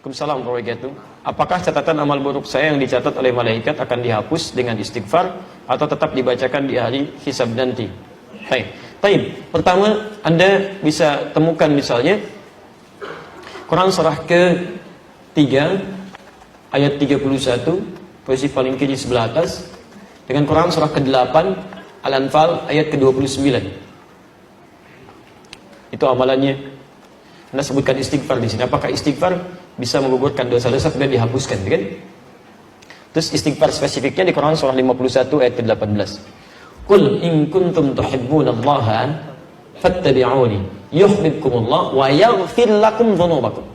Waalaikumsalam warahmatullahi wabarakatuh. Apakah catatan amal buruk saya yang dicatat oleh malaikat akan dihapus dengan istighfar atau tetap dibacakan di hari hisab nanti? Baik. Pertama, Anda bisa temukan misalnya Quran surah ke-3 ayat 31 posisi paling kiri sebelah atas dengan Quran surah ke-8 Al-Anfal ayat ke-29. Itu amalannya. Anda sebutkan istighfar di sini. Apakah istighfar bisa menggugurkan dosa-dosa dan dihapuskan, kan? Terus istighfar spesifiknya di Quran surah 51 ayat ke-18. Qul in kuntum tuhibbunallaha fattabi'uni yuhibbukumullah wa yaghfir lakum dhunubakum.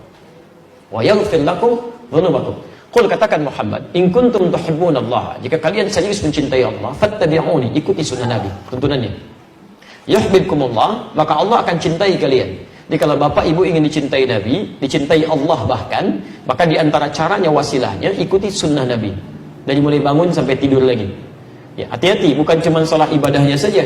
Wa yaghfir lakum dhunubakum. Qul, katakan Muhammad, in kuntum tuhibbunallaha, jika kalian serius mencintai Allah, fattabi'uni, ikuti sunnah Nabi, tuntunannya. Yuhibbukumullah, maka Allah akan cintai kalian. Jadi kalau bapak ibu ingin dicintai Nabi, dicintai Allah bahkan, maka diantara caranya, wasilahnya, ikuti sunnah Nabi. Dari mulai bangun sampai tidur lagi. Ya, hati-hati, bukan cuma sholat ibadahnya saja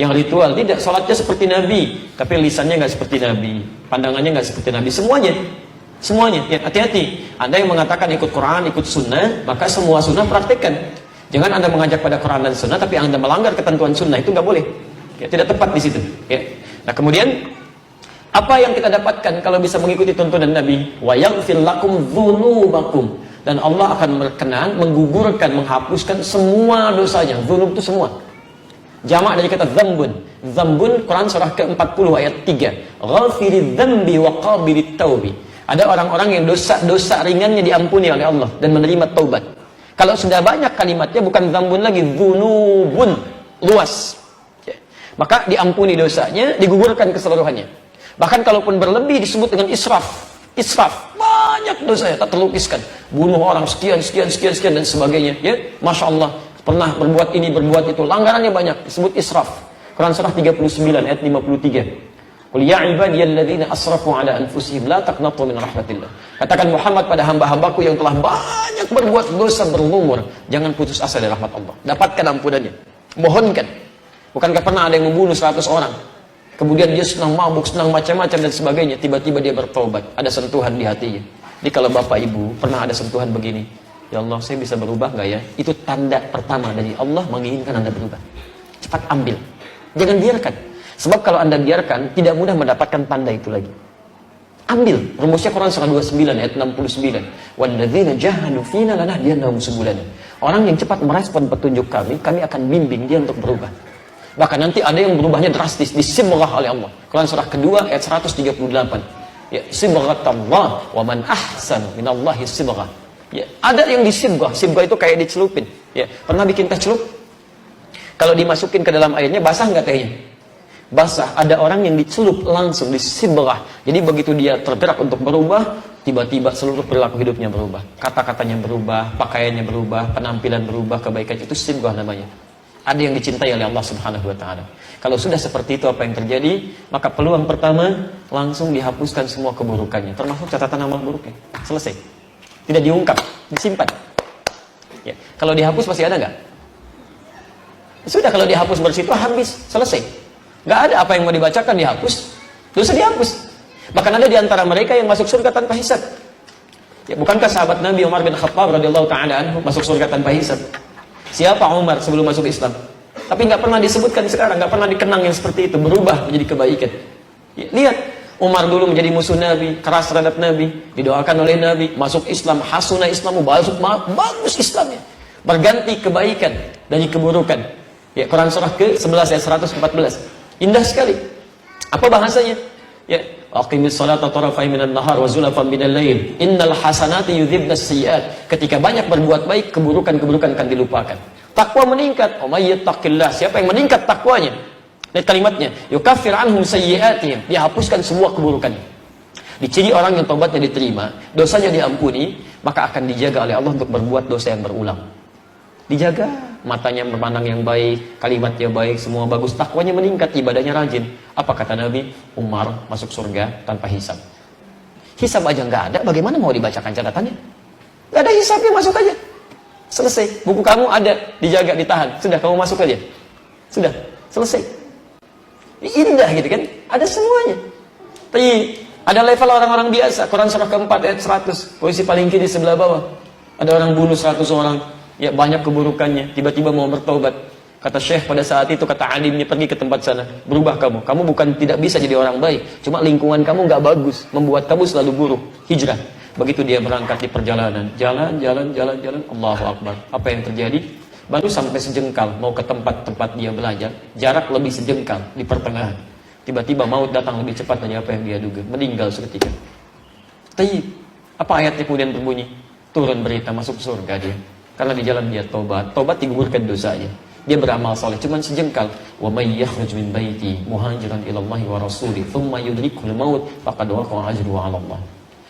yang ritual, tidak, sholatnya seperti Nabi, tapi lisannya nggak seperti Nabi, pandangannya nggak seperti Nabi, semuanya. Ya, hati-hati. Anda yang mengatakan ikut Quran, ikut sunnah, maka semua sunnah praktekkan. Jangan Anda mengajak pada Quran dan sunnah, tapi Anda melanggar ketentuan sunnah, itu nggak boleh. Ya, tidak tepat di situ. Ya. Nah, kemudian apa yang kita dapatkan kalau bisa mengikuti tuntunan Nabi? Wa yaghfir lakum dzunubakum, dan Allah akan berkenan menggugurkan, menghapuskan semua dosanya. Dzunub itu semua. Jamak dari kata dzambun. Dzambun Quran surah ke-40 ayat 3. Ghafiridz dzambi wa qabilit taubi. Ada orang-orang yang dosa-dosa ringannya diampuni oleh Allah dan menerima taubat. Kalau sudah banyak kalimatnya bukan dzambun lagi, dzunubun, luas. Maka diampuni dosanya, digugurkan keseluruhannya. Bahkan kalaupun berlebih disebut dengan israf. Israf, banyak dosanya tak terlukiskan. Bunuh orang sekian dan sebagainya. Ya, Masya Allah, pernah berbuat ini, berbuat itu. Langgarannya banyak, disebut israf. Quran surah 39 ayat 53. Qul ya ibadiyalladzina asrafu ala anfusihim la taqnatu min rahmatillah. Katakan Muhammad pada hamba-hambaku yang telah banyak berbuat dosa berlumur, jangan putus asa dari rahmat Allah. Dapatkan ampunannya. Mohonkan. Bukankah pernah ada yang membunuh 100 orang? Kemudian dia senang mabuk, senang macam-macam dan sebagainya. Tiba-tiba dia bertobat. Ada sentuhan di hatinya. Jadi kalau bapak ibu pernah ada sentuhan begini, ya Allah, saya bisa berubah nggak ya? Itu tanda pertama dari Allah menginginkan Anda berubah. Cepat ambil. Jangan biarkan. Sebab kalau Anda biarkan, tidak mudah mendapatkan tanda itu lagi. Ambil. Rumusnya Quran surah 29 ayat 69. Walladzina jahadu fina lanahdiyannahum subulana. Orang yang cepat merespon petunjuk kami akan bimbing dia untuk berubah. Bahkan nanti ada yang berubahnya drastis, disibghah oleh Allah. Quran surah kedua ayat 138. Ya, sibghatallah wa man ahsanu minallahi sibghah. Ya, ada yang disibghah. Sibghah itu kayak dicelupin. Ya, pernah bikin teh celup? Kalau dimasukin ke dalam airnya basah nggak tehnya? Basah. Ada orang yang dicelup langsung, disibghah. Jadi begitu dia tergerak untuk berubah, tiba-tiba seluruh perilaku hidupnya berubah. Kata-katanya berubah, pakaiannya berubah, penampilan berubah, kebaikan, itu sibghah namanya. Ada yang dicintai oleh Allah Subhanahu wa ta'ala. Kalau sudah seperti itu, apa yang terjadi? Maka peluang pertama, langsung dihapuskan semua keburukannya, termasuk catatan amal buruknya. Selesai. Tidak diungkap, disimpan. Ya. Kalau dihapus masih ada nggak? Sudah, kalau dihapus bersih itu habis, selesai. Nggak ada apa yang mau dibacakan, dihapus. Dosa dihapus. Bahkan ada di antara mereka yang masuk surga tanpa hisab. Ya, bukankah sahabat Nabi Umar bin Khattab radhiyallahu ta'ala anhu masuk surga tanpa hisab? Siapa Umar sebelum masuk Islam? Tapi nggak pernah disebutkan sekarang, nggak pernah dikenang yang seperti itu, berubah menjadi kebaikan. Ya, lihat, Umar dulu menjadi musuh Nabi, keras terhadap Nabi, didoakan oleh Nabi, masuk Islam, hasuna Islamu, bagus Islamnya, berganti kebaikan dari keburukan. Ya, Quran surah ke-11 ayat 114, indah sekali. Apa bahasanya? Ya, aqimis salata tarafai minan nahar wa zulafan minal lail innal hasanati yudhibnas sayyi'at. Ketika banyak berbuat baik, keburukan-keburukan akan dilupakan. Takwa meningkat. Oh may yattaqillah, siapa yang meningkat takwanya? Lihat kalimatnya, yukaffir anhum sayyi'atihim, dihapuskan semua keburukannya. Diciri orang yang taubatnya diterima, dosanya diampuni, maka akan dijaga oleh Allah untuk berbuat dosa yang berulang. Dijaga, matanya memandang yang baik, kalimatnya baik, semua bagus, takwanya meningkat, ibadahnya rajin. Apa kata Nabi? Umar masuk surga tanpa hisab. Hisab aja nggak ada, bagaimana mau dibacakan catatannya? Nggak ada hisabnya, masuk aja. Selesai, buku kamu ada, dijaga, ditahan. Sudah, kamu masuk aja. Sudah, selesai. Indah gitu kan? Ada semuanya. Tapi Ada level orang-orang biasa. Quran surah keempat ayat 100. Posisi paling kiri sebelah bawah. Ada orang bunuh 100 orang. Ya banyak keburukannya. Tiba-tiba mau bertobat. Kata Syekh pada saat itu, kata alimnya, pergi ke tempat sana. Berubah kamu. Kamu bukan tidak bisa jadi orang baik. Cuma lingkungan kamu nggak bagus. Membuat kamu selalu buruk. Hijrah. Begitu dia berangkat di perjalanan. Jalan. Allahu Akbar. Apa yang terjadi? Baru sampai sejengkal. Mau ke tempat-tempat dia belajar. Jarak lebih sejengkal di pertengahan. Tiba-tiba maut datang lebih cepat dari apa yang dia duga. Meninggal seketika. Tayyib. Apa ayatnya kemudian berbunyi? Turun berita masuk surga dia. Karena di jalan dia tobat. Tobat digugurkan dosanya. Dia beramal saleh cuman sejengkal. Wa may yakhruj min baiti muhajiran ila Allah wa rasuli thumma yudrikul maut faqad waqa'a ajruhu 'ala Allah.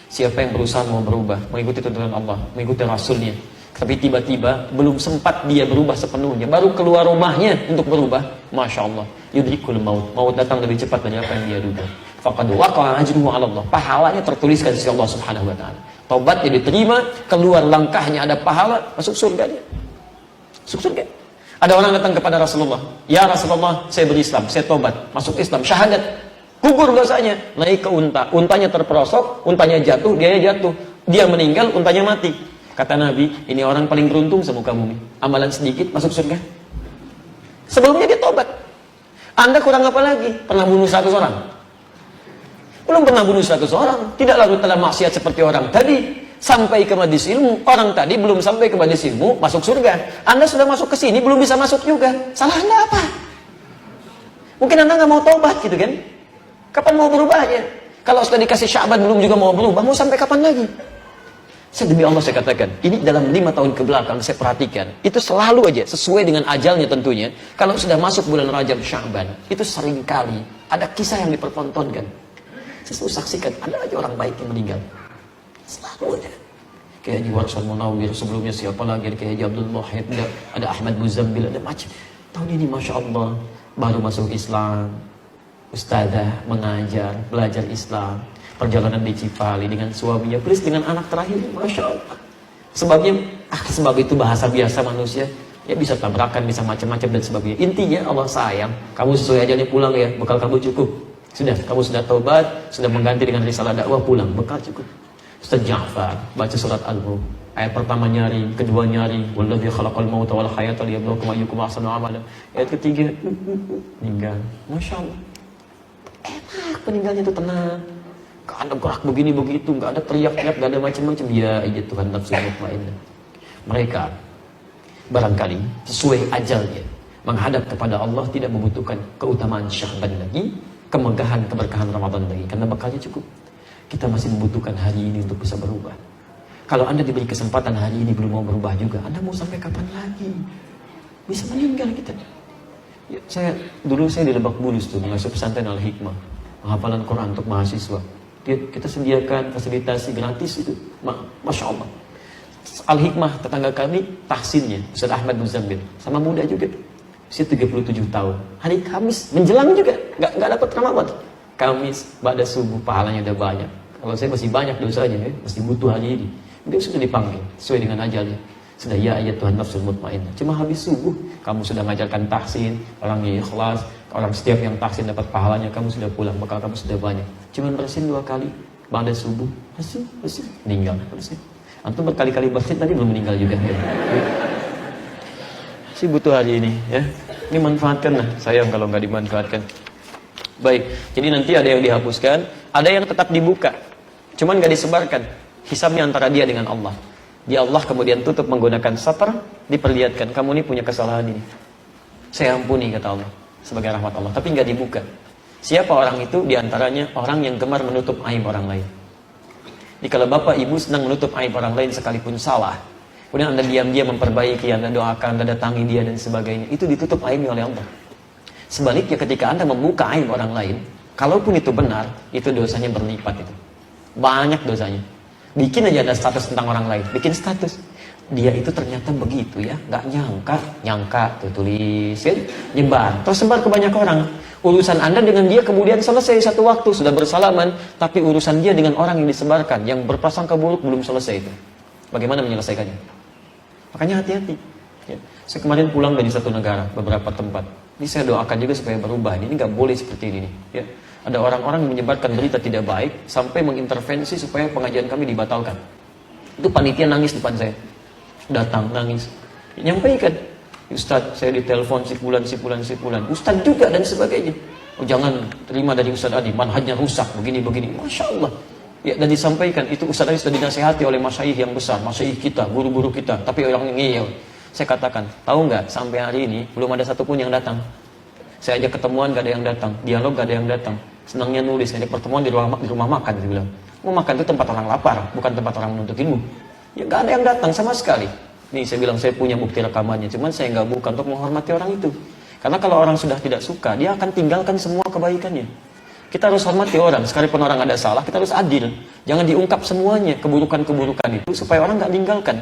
Siapa yang berusaha mau berubah, mengikuti tuntunan Allah, mengikuti Rasulnya, tapi tiba-tiba belum sempat dia berubah sepenuhnya, baru keluar rumahnya untuk berubah, Masya Allah, yudrikul maut. Maut datang lebih cepat dari apa yang dia duga. Faqad waqa'a ajruhu 'ala Allah. Pahalanya tertuliskan di sisi Allah Subhanahu wa taala. Taubatnya diterima, keluar langkahnya ada pahala, masuk surga dia. Masuk surga. Ada orang datang kepada Rasulullah, "Ya Rasulullah, saya berislam, saya tobat, masuk Islam, syahadat." Gugur dosanya, naik ke unta, untanya terperosok, untanya jatuh, dia jatuh, dia meninggal, untanya mati. Kata Nabi, ini orang paling beruntung semuka bumi. Amalan sedikit masuk surga. Sebelumnya dia tobat. Anda kurang apa lagi? Pernah bunuh 100 orang? Belum pernah bunuh 100 orang. Tidak larut dalam maksiat seperti orang tadi. Sampai ke majelis ilmu, orang tadi belum sampai ke majelis ilmu, masuk surga. Anda sudah masuk ke sini, belum bisa masuk juga. Salah Anda apa? Mungkin Anda nggak mau tobat gitu kan? Kapan mau berubahnya? Kalau sudah dikasih Sya'ban belum juga mau berubah, mau sampai kapan lagi? Demi Allah saya katakan, ini dalam 5 tahun ke belakang saya perhatikan, itu selalu aja sesuai dengan ajalnya tentunya. Kalau sudah masuk bulan Rajab Sya'ban, itu sering kali ada kisah yang dipertontonkan. Saya selalu saksikan, ada aja orang baik yang meninggal. Selalu aja. Kayak Haji Warsan Munawir, sebelumnya siapa lagi, kayak Haji Abdul Wahid, ada Ahmad Muzambil, ada macam. Tahun ini Masya Allah, baru masuk Islam. Ustazah mengajar, belajar Islam, perjalanan di Cipali dengan suaminya, plus dengan anak terakhir, Masya Allah. Sebabnya, sebab itu bahasa biasa manusia, ya bisa tabrakan, bisa macam-macam dan sebagainya. Intinya Allah sayang, kamu sesuai ajalnya pulang ya, bekal kamu cukup. Sudah, kamu sudah taubat, sudah mengganti dengan risalah dakwah, pulang, bekal cukup. Ustaz Ja'far baca surat Al-Mulk, ayat pertama nyari, kedua nyari, walladzi khalaqal mauta wal hayata liyabluwakum ayyukum ahsanu amala. Ayat ketiga, meninggal. Masya Allah. Enak meninggalnya itu tenang. Gak ada gerak begini begitu, gak ada teriak-teriak, gak ada macam-macam. Ya iya Tuhan nafsu mutmainnah. Mereka barangkali sesuai ajalnya menghadap kepada Allah, tidak membutuhkan keutamaan Sya'ban lagi, kemegahan, keberkahan Ramadan lagi, karena bekalnya cukup. Kita masih membutuhkan hari ini untuk bisa berubah. Kalau Anda diberi kesempatan hari ini belum mau berubah juga, Anda mau sampai kapan lagi? Bisa meninggal kita. Ya, dulu saya di Lebak Bulus tuh mengasuh pesantren Al-Hikmah, penghafalan Quran untuk mahasiswa. Kita sediakan fasilitasi gratis itu, Masya Allah. Al-Hikmah tetangga kami tahsinnya Ustaz Ahmad Muzambil, sama muda juga, usia 37 tahun. Hari Kamis menjelang juga, nggak dapat Ramadan. Kamis pada subuh pahalanya udah banyak. Kalau saya masih banyak dosanya, masih butuh hari ini. Dia sudah dipanggil sesuai dengan ajalnya. Sudah ya ayat Tuhan nafsul mutmainnah. Cuma habis subuh kamu sudah mengajarkan tahsin, orang yang ikhlas, orang setiap yang tahsin dapat pahalanya, kamu sudah pulang, bekal kamu sudah banyak. Cuma bersin 2 kali pada subuh, bersin, meninggal bersin. Antum berkali-kali bersin tadi belum meninggal juga. Ya. Si butuh hari ini, ya. Ini manfaatkan lah. Sayang kalau nggak dimanfaatkan. Baik, jadi nanti ada yang dihapuskan, ada yang tetap dibuka, cuman nggak disebarkan. Hisabnya antara dia dengan Allah. Dia Allah kemudian tutup menggunakan satar, diperlihatkan, kamu ini punya kesalahan ini. Saya ampuni, kata Allah, sebagai rahmat Allah, tapi nggak dibuka. Siapa orang itu? Di antaranya orang yang gemar menutup aib orang lain. Jadi kalau bapak ibu senang menutup aib orang lain sekalipun salah, kemudian Anda diam-diam memperbaiki, Anda doakan, Anda datangi dia dan sebagainya, itu ditutup aibnya oleh Allah. Sebaliknya ketika Anda membuka aib orang lain, kalaupun itu benar, itu dosanya berlipat itu. Banyak dosanya. Bikin aja ada status tentang orang lain, bikin status. Dia itu ternyata begitu ya, nggak nyangka tuh tulis kan, nyebar, tersebar ke banyak orang. Urusan Anda dengan dia kemudian selesai satu waktu, sudah bersalaman, tapi urusan dia dengan orang yang disebarkan, yang berprasangka buruk belum selesai itu. Bagaimana menyelesaikannya? Makanya hati-hati. Ya. Saya kemarin pulang dari satu negara, beberapa tempat. Ini saya doakan juga supaya berubah. Ini nggak boleh seperti ini. Ya. Ada orang-orang yang menyebarkan berita tidak baik sampai mengintervensi supaya pengajian kami dibatalkan. Itu panitia nangis depan saya. Datang nangis. Nyampaikan, Ustadz saya ditelepon si fulan. Ustadz juga dan sebagainya. Oh jangan terima dari Ustadz Adi, manhajnya rusak, begini. Masya Allah. Ya, dan disampaikan, itu Ustadz Adi sudah dinasihati oleh masyayikh yang besar, masyayikh kita, guru-guru kita. Tapi orang ngeyel. Saya katakan, tahu nggak sampai hari ini belum ada satupun yang datang. Saya ajak ketemuan gak ada yang datang, dialog gak ada yang datang. Senangnya nulis, ada pertemuan di rumah makan, dia bilang. Mau makan itu tempat orang lapar, bukan tempat orang menuntut ilmu. Ya gak ada yang datang sama sekali. Nih saya bilang saya punya bukti rekamannya, cuman saya nggak buka untuk menghormati orang itu. Karena kalau orang sudah tidak suka, dia akan tinggalkan semua kebaikannya. Kita harus hormati orang, sekalipun orang ada salah, kita harus adil. Jangan diungkap semuanya keburukan-keburukan itu supaya orang nggak tinggalkan.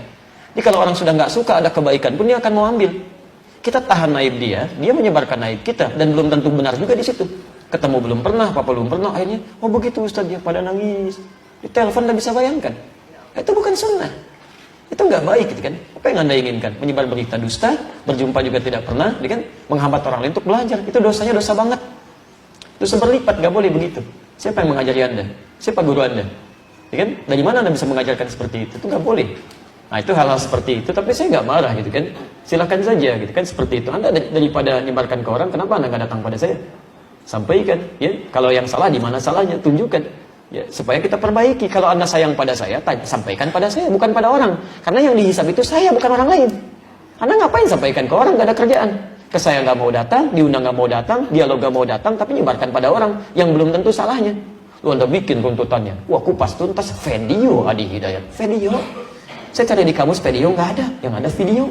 Jadi kalau orang sudah nggak suka ada kebaikan pun dia akan mau ambil. Kita tahan naib dia menyebarkan naib kita dan belum tentu benar juga di situ. Ketemu belum pernah, apa belum pernah, akhirnya oh begitu Ustaz dia pada nangis. Di telepon nggak bisa bayangkan. Itu bukan sunnah. Itu nggak baik gitu kan. Apa yang Anda inginkan? Menyebar berita dusta, berjumpa juga tidak pernah, kan? Menghambat orang lain untuk belajar. Itu dosanya dosa banget. Dosa berlipat, nggak boleh begitu. Siapa yang mengajari Anda? Siapa guru Anda? Ya kan? Dari mana Anda bisa mengajarkan seperti itu? Itu nggak boleh. Nah itu hal-hal seperti itu, tapi saya nggak marah gitu kan. Silakan saja gitu kan, seperti itu. Anda daripada nyebarkan ke orang, kenapa Anda nggak datang pada saya? Sampaikan, ya. Kalau yang salah di mana salahnya, tunjukkan. Ya, supaya kita perbaiki. Kalau Anda sayang pada saya, sampaikan pada saya, bukan pada orang. Karena yang dihisab itu saya, bukan orang lain. Anda ngapain sampaikan ke orang, nggak ada kerjaan. Ke saya nggak mau datang, diundang nggak mau datang, dialog nggak mau datang, tapi nyebarkan pada orang yang belum tentu salahnya. Lu Anda bikin runtutannya. Wah, kupas tuntas video Adi Hidayat. Video. Saya cari di kamus video nggak ada, yang ada video.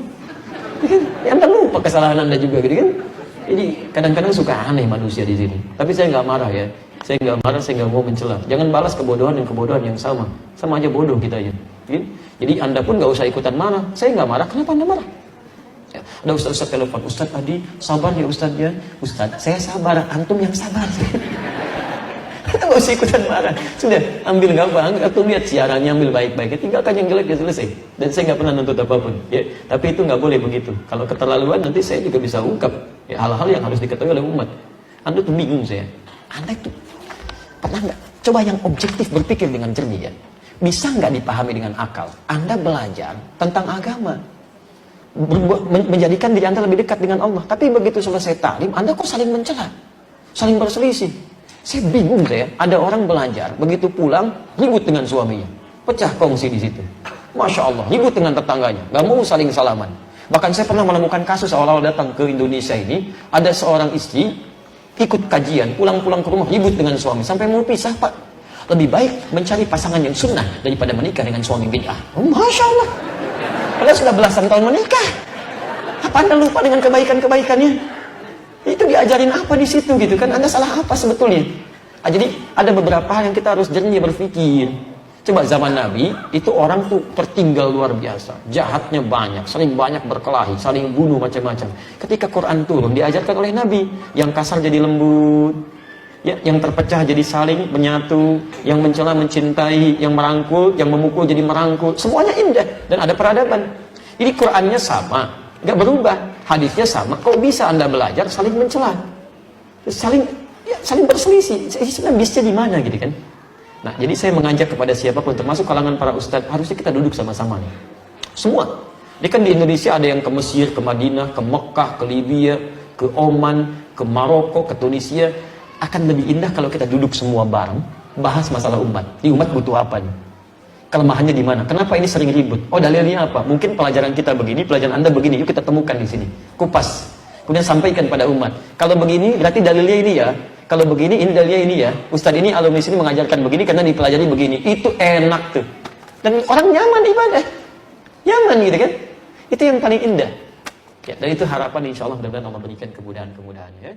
Ya, Anda lupa kesalahan Anda juga gitu kan. Jadi kadang-kadang suka aneh manusia di sini. Tapi saya nggak marah ya. Saya nggak marah, saya nggak mau mencela. Jangan balas kebodohan dan kebodohan yang sama. Sama aja bodoh kita ya. Jadi Anda pun nggak usah ikutan marah. Saya nggak marah. Kenapa Anda marah? Ya, ada Ustaz telepon. Ustaz tadi sabar ya Ustaz ya. Ustaz, saya sabar. Antum yang sabar. Kita nggak usah ikutan marah. Sudah, ambil gampang. Atau lihat siarannya, ambil baik-baik. Tinggalkan yang jelek ya selesai. Dan saya nggak pernah nuntut apapun. Ya, tapi itu nggak boleh begitu. Kalau keterlaluan nanti saya juga bisa ungkap ya, hal-hal yang harus diketahui oleh umat. Anda tuh bingung saya. Anda itu pernah nggak coba yang objektif berpikir dengan jernih ya? Bisa nggak dipahami dengan akal? Anda belajar tentang agama, menjadikan diri Anda lebih dekat dengan Allah. Tapi begitu selesai taklim, Anda kok saling mencela, saling berselisih. Saya bingung saya. Ada orang belajar, begitu pulang ribut dengan suaminya, pecah kongsi di situ. Masya Allah, ribut dengan tetangganya, nggak mau saling salaman. Bahkan saya pernah menemukan kasus awal-awal datang ke Indonesia ini, ada seorang istri ikut kajian, pulang-pulang ke rumah ribut dengan suami sampai mau pisah Pak. Lebih baik mencari pasangan yang sunnah daripada menikah dengan suami bid'ah. Oh, Masya Allah. Padahal sudah belasan tahun menikah. Apa Anda lupa dengan kebaikan-kebaikannya? Itu diajarin apa di situ gitu kan? Anda salah apa sebetulnya? Jadi ada beberapa hal yang kita harus jernih berpikir. Coba zaman Nabi, itu orang tuh tertinggal luar biasa. Jahatnya banyak, sering banyak berkelahi, saling bunuh macam-macam. Ketika Quran turun, diajarkan oleh Nabi. Yang kasar jadi lembut, ya, yang terpecah jadi saling menyatu, yang mencela mencintai, yang merangkul, yang memukul jadi merangkul. Semuanya indah dan ada peradaban. Jadi Qurannya sama, nggak berubah. Hadisnya sama. Kok bisa Anda belajar saling mencela? Saling berselisih. Sebenarnya bisnya di mana gitu kan? Nah, jadi saya mengajak kepada siapapun, termasuk kalangan para ustadz, harusnya kita duduk sama-sama nih. Semua. Ini kan di Indonesia ada yang ke Mesir, ke Madinah, ke Mekah, ke Libya, ke Oman, ke Maroko, ke Tunisia. Akan lebih indah kalau kita duduk semua bareng, bahas masalah umat. Di umat butuh apa nih? Kelemahannya di mana? Kenapa ini sering ribut? Oh, dalilnya apa? Mungkin pelajaran kita begini, pelajaran Anda begini. Yuk kita temukan di sini. Kupas. Kemudian sampaikan pada umat. Kalau begini, berarti dalilnya ini ya. Kalau begini, ini dalilnya ini ya. Ustadz ini alumni sini mengajarkan begini karena dipelajari begini. Itu enak tuh. Dan orang nyaman ibadah. Nyaman gitu kan. Itu yang paling indah. Ya, dan itu harapan insya Allah mudah-mudahan Allah berikan kemudahan-kemudahan ya.